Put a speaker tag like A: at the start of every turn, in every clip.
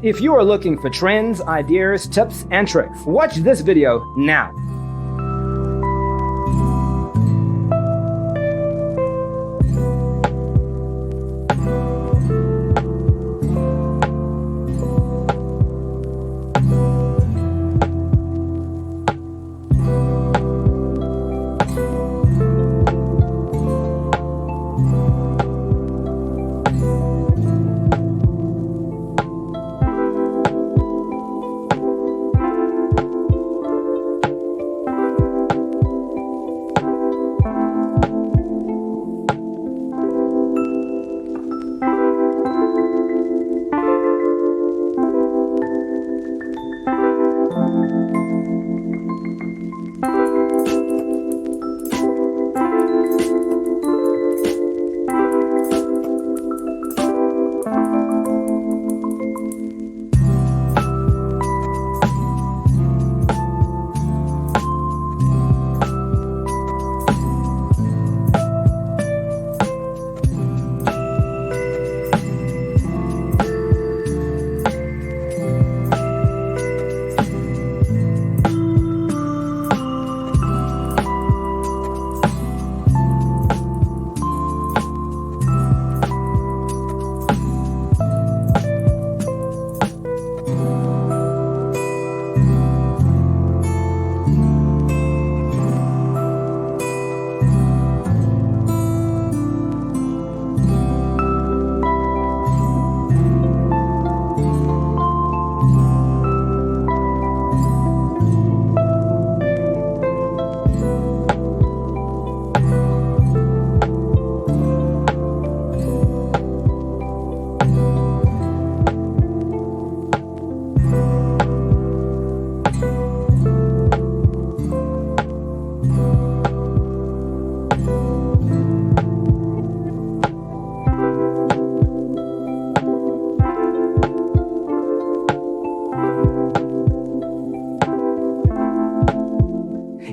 A: If you are looking for trends, ideas, tips, and tricks, watch this video now.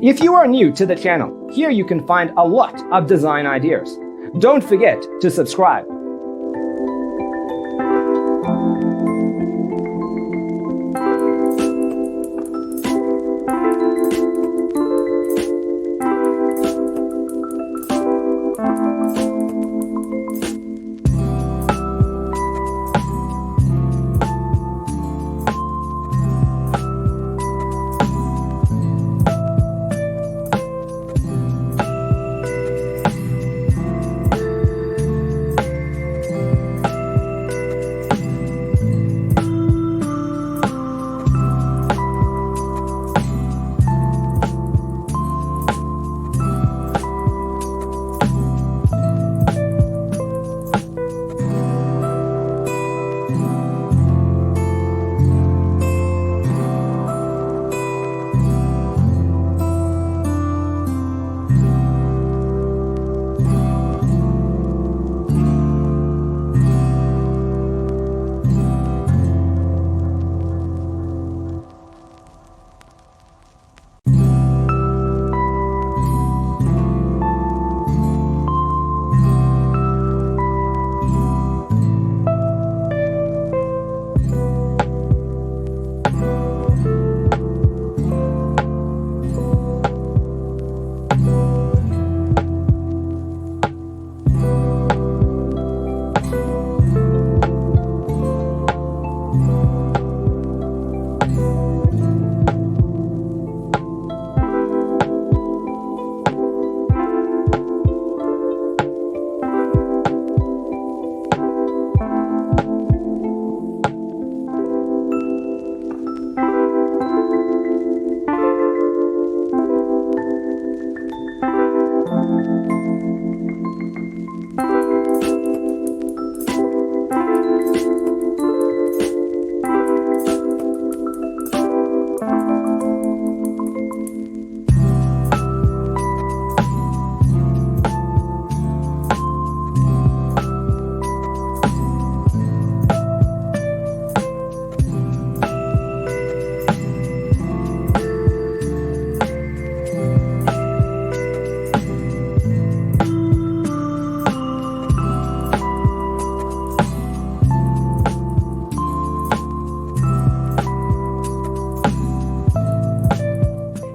A: If you are new to the channel, here you can find a lot of design ideas. Don't forget to subscribe.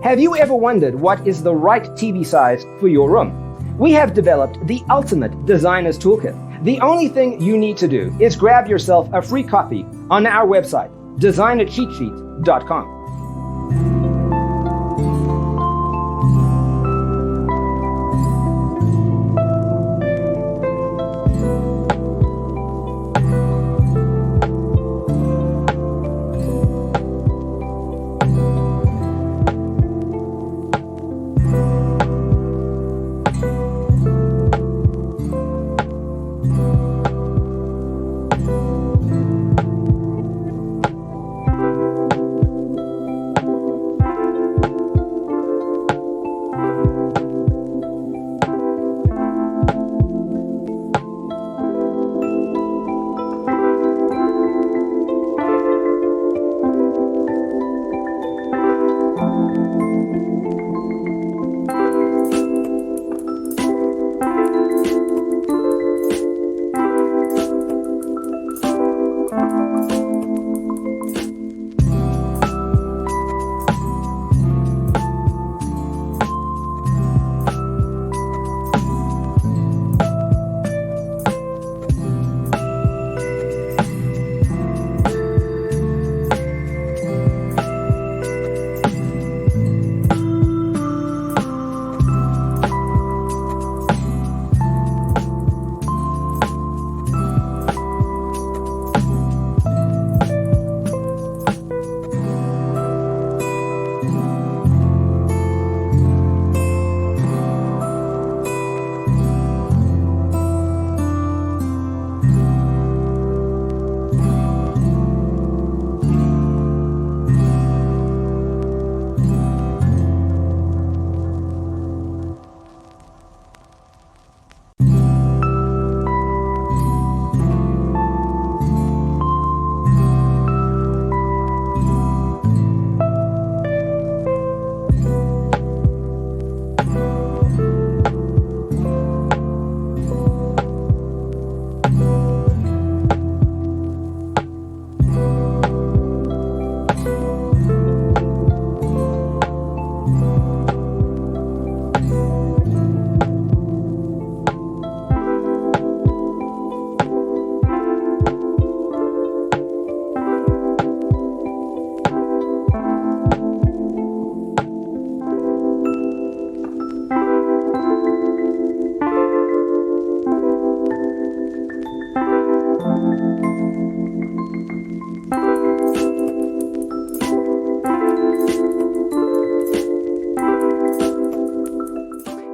A: Have you ever wondered what is the right TV size for your room? We have developed the ultimate designer's toolkit. The only thing you need to do is grab yourself a free copy on our website, designercheatsheet.com.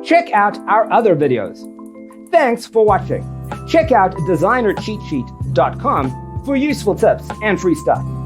A: Check out our other videos. Thanks for watching. Check out designercheatsheet.com for useful tips and free stuff.